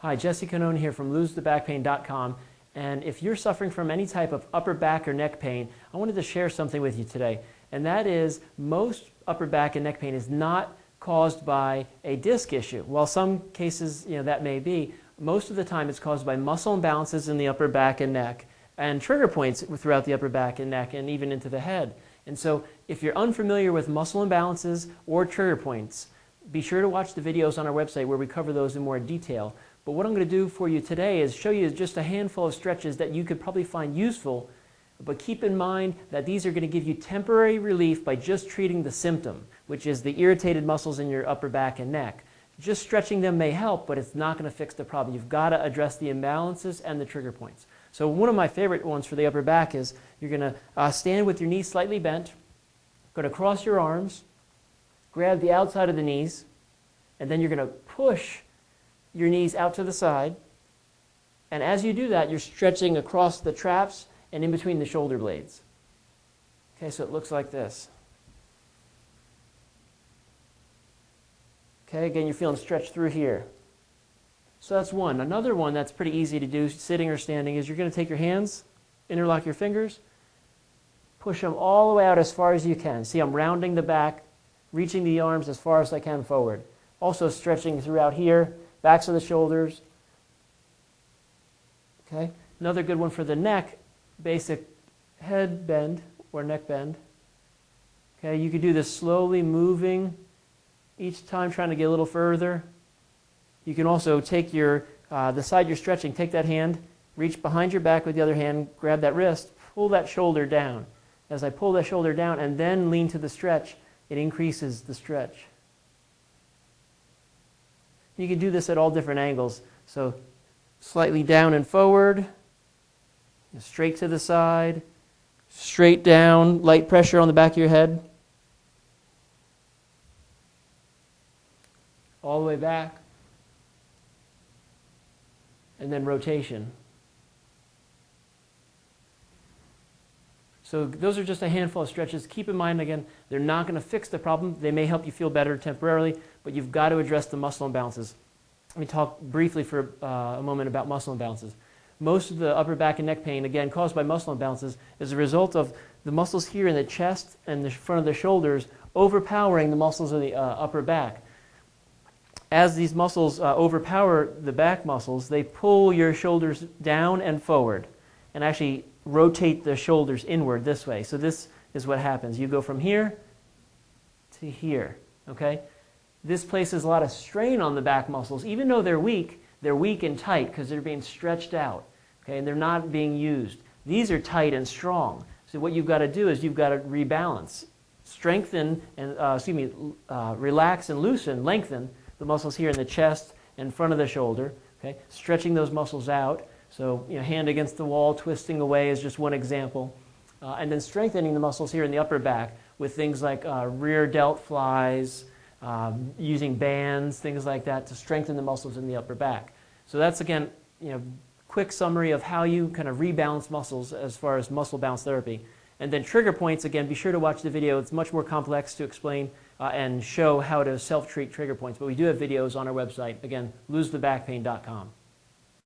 Hi, Jesse Canone here from LoseTheBackPain.com, and if you're suffering from any type of upper back or neck pain, I wanted to share something with you today, and that is most upper back and neck pain is not caused by a disc issue. While some cases that may be, most of the time it's caused by muscle imbalances in the upper back and neck and trigger points throughout the upper back and neck and even into the head. And so if you're unfamiliar with muscle imbalances or trigger points, be sure to watch the videos on our website where we cover those in more detail. But what I'm going to do for you today is show you just a handful of stretches that you could probably find useful, but keep in mind that these are going to give you temporary relief by just treating the symptom, which is the irritated muscles in your upper back and neck. Just stretching them may help, but it's not going to fix the problem. You've got to address the imbalances and the trigger points. So one of my favorite ones for the upper back is you're going to stand with your knees slightly bent, going to cross your arms, grab the outside of the knees, and then you're going to push your knees out to the side. And as you do that, you're stretching across the traps and in between the shoulder blades. Okay, so it looks like this. Okay, again, you're feeling stretched through here. So that's one. Another one that's pretty easy to do, sitting or standing, is you're going to take your hands, interlock your fingers, push them all the way out as far as you can. See, I'm rounding the back, reaching the arms as far as I can forward. Also stretching throughout here, backs of the shoulders. Okay, another good one for the neck, basic head bend or neck bend. Okay, you could do this slowly moving each time, trying to get a little further. You can also take your, the side you're stretching, take that hand, reach behind your back with the other hand, grab that wrist, pull that shoulder down. As I pull that shoulder down and then lean to the stretch, it increases the stretch. You can do this at all different angles. So slightly down and forward, straight to the side, straight down, light pressure on the back of your head, all the way back, and then rotation. So those are just a handful of stretches. Keep in mind, again, they're not going to fix the problem. They may help you feel better temporarily, but you've got to address the muscle imbalances. Let me talk briefly for a moment about muscle imbalances. Most of the upper back and neck pain, again, caused by muscle imbalances, is a result of the muscles here in the chest and the front of the shoulders overpowering the muscles of the upper back. As these muscles overpower the back muscles, they pull your shoulders down and forward and actually rotate the shoulders inward this way. So this is what happens. You go from here to here, okay? This places a lot of strain on the back muscles. Even though they're weak and tight because they're being stretched out, okay, and they're not being used. These are tight and strong. So what you've got to do is you've got to rebalance, strengthen, and relax and loosen, lengthen the muscles here in the chest and front of the shoulder, okay? Stretching those muscles out. So, hand against the wall, twisting away is just one example. And then strengthening the muscles here in the upper back with things like rear delt flies, using bands, things like that to strengthen the muscles in the upper back. So that's, again, quick summary of how you kind of rebalance muscles as far as muscle balance therapy. And then trigger points, again, be sure to watch the video. It's much more complex to explain and show how to self-treat trigger points. But we do have videos on our website. Again, LoseTheBackPain.com.